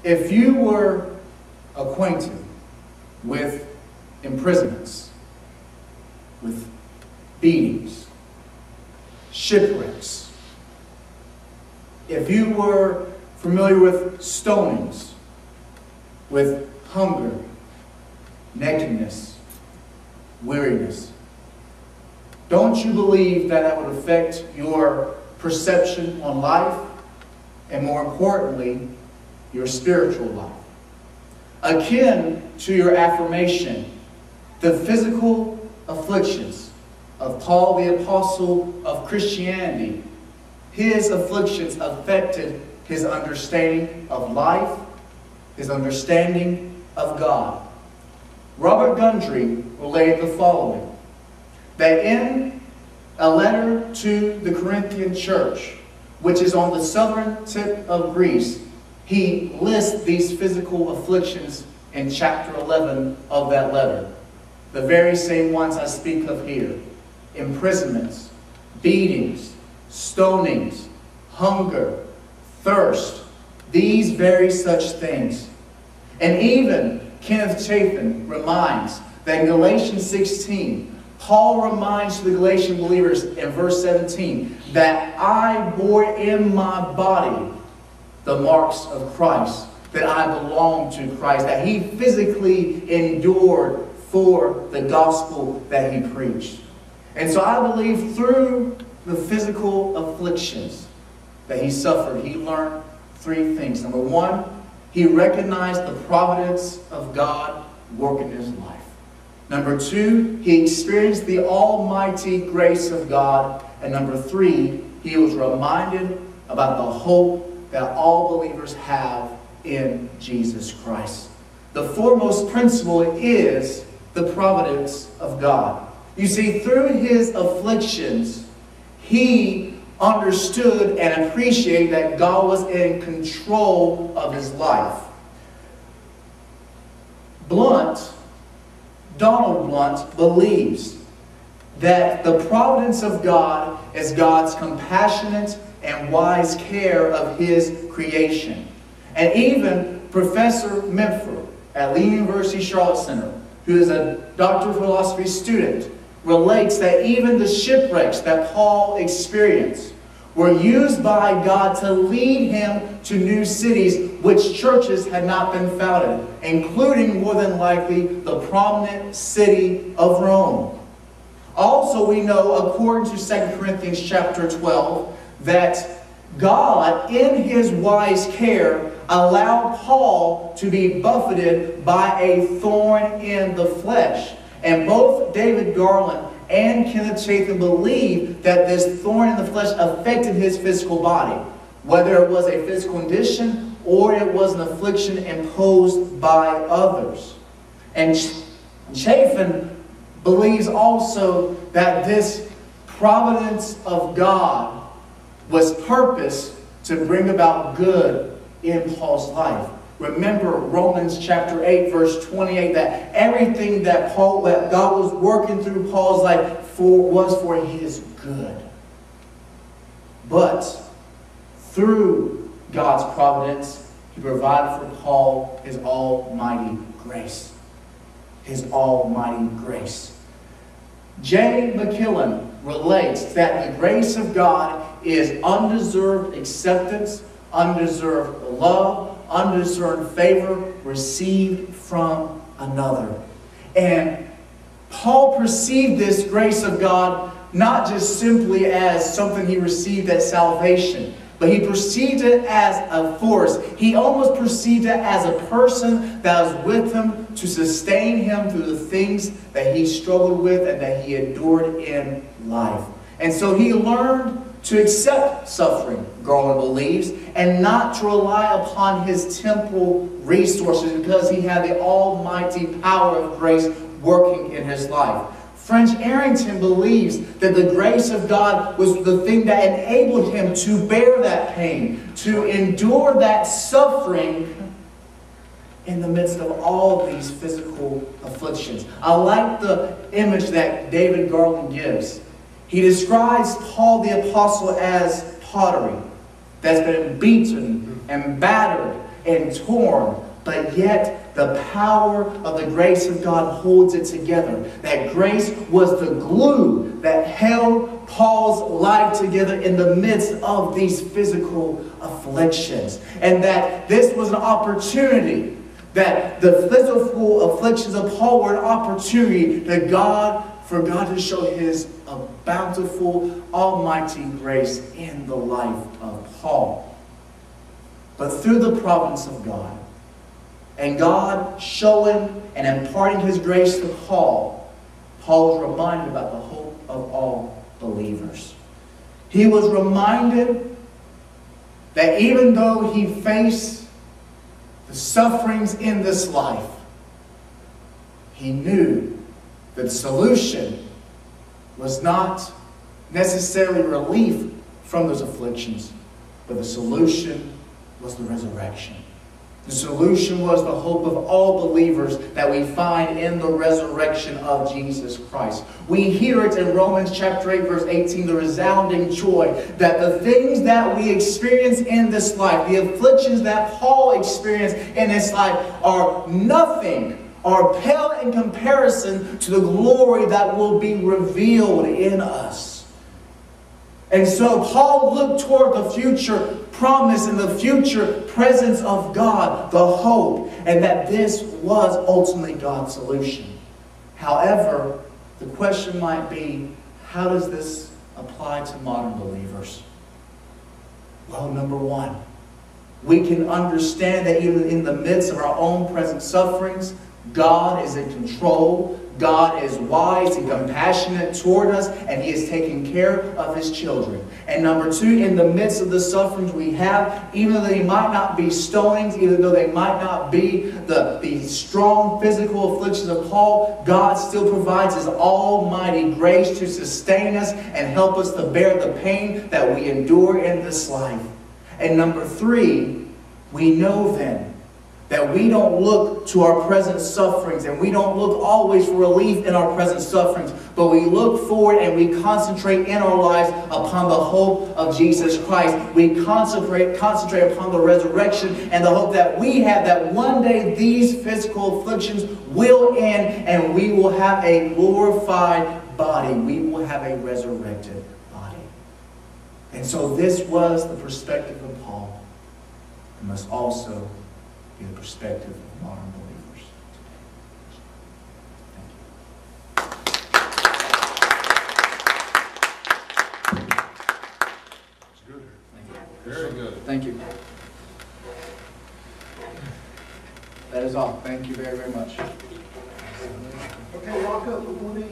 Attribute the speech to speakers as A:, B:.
A: if you were acquainted with imprisonments, with beatings, shipwrecks, if you were familiar with stonings, with hunger, nakedness, weariness, don't you believe that that would affect your perception on life, and more importantly, your spiritual life? Akin to your affirmation, the physical afflictions of Paul the Apostle of Christianity, his afflictions affected his understanding of life, his understanding of God. Robert Gundry related the following, that in a letter to the Corinthian church, which is on the southern tip of Greece, he lists these physical afflictions in chapter 11 of that letter. The very same ones I speak of here. Imprisonments, beatings, stonings, hunger, thirst, these very such things. And even Kenneth Chapin reminds that in Galatians 16, Paul reminds the Galatian believers in verse 17 that I bore in my body the marks of Christ, that I belong to Christ, that he physically endured for the gospel that he preached. And so I believe through the physical afflictions that he suffered, he learned three things. Number one, he recognized the providence of God working in his life. Number two, he experienced the almighty grace of God. And number three, he was reminded about the hope that all believers have in Jesus Christ. The foremost principle is the providence of God. You see, through his afflictions, he understood and appreciated that God was in control of his life. Donald Blunt believes that the providence of God is God's compassionate and wise care of his creation. And even Professor Mempher at Lee University Charlotte Center, who is a Doctor of Philosophy student, relates that even the shipwrecks that Paul experienced were used by God to lead him to new cities which churches had not been founded, including more than likely the prominent city of Rome. Also, we know, according to 2 Corinthians chapter 12, that God, in his wise care, allowed Paul to be buffeted by a thorn in the flesh. And both David Garland and Kenneth Chapin believe that this thorn in the flesh affected his physical body, whether it was a physical condition or it was an affliction imposed by others. And Chapin believes also that this providence of God was purposed to bring about good in Paul's life. Remember Romans chapter 8, verse 28, that everything that God was working through Paul's life was for his good. But through God's providence, he provided for Paul his almighty grace. His almighty grace. J. McKillen relates that the grace of God is undeserved acceptance, undeserved love, undeserved favor received from another. And Paul perceived this grace of God not just simply as something he received at salvation, but he perceived it as a force. He almost perceived it as a person that was with him to sustain him through the things that he struggled with and that he endured in life. And so he learned to accept suffering, Garland believes, and not to rely upon his temporal resources because he had the almighty power of grace working in his life. French Arrington believes that the grace of God was the thing that enabled him to bear that pain, to endure that suffering in the midst of all of these physical afflictions. I like the image that David Garland gives. He describes Paul the Apostle as pottery that's been beaten and battered and torn, but yet the power of the grace of God holds it together. That grace was the glue that held Paul's life together in the midst of these physical afflictions. And that this was an opportunity, that the physical afflictions of Paul were an opportunity for God to show His bountiful, almighty grace in the life of Paul. But through the providence of God, and God showing and imparting His grace to Paul, Paul was reminded about the hope of all believers. He was reminded that even though he faced the sufferings in this life, he knew that the solution was not necessarily relief from those afflictions, but the solution was the resurrection. The solution was the hope of all believers that we find in the resurrection of Jesus Christ. We hear it in Romans chapter 8, verse 18, the resounding joy that the things that we experience in this life, the afflictions that Paul experienced in this life, are nothing, are pale in comparison to the glory that will be revealed in us. And so Paul looked toward the future promise and the future presence of God, the hope, and that this was ultimately God's solution. However, the question might be, how does this apply to modern believers? Well, number one, we can understand that even in the midst of our own present sufferings, God is in control. God is wise and compassionate toward us, and He is taking care of His children. And number two, in the midst of the sufferings we have, even though they might not be stonings, even though they might not be the strong physical afflictions of Paul, God still provides His almighty grace to sustain us and help us to bear the pain that we endure in this life. And number three, we know then that we don't look to our present sufferings, and we don't look always for relief in our present sufferings, but we look forward and we concentrate in our lives upon the hope of Jesus Christ. We concentrate upon the resurrection and the hope that we have that one day these physical afflictions will end and we will have a glorified body. We will have a resurrected body. And so this was the perspective of Paul. It must also be the perspective of modern believers.
B: It's good. Very good.
A: Thank you. That is all. Thank you very, very much.
B: Okay, walk up, Woody.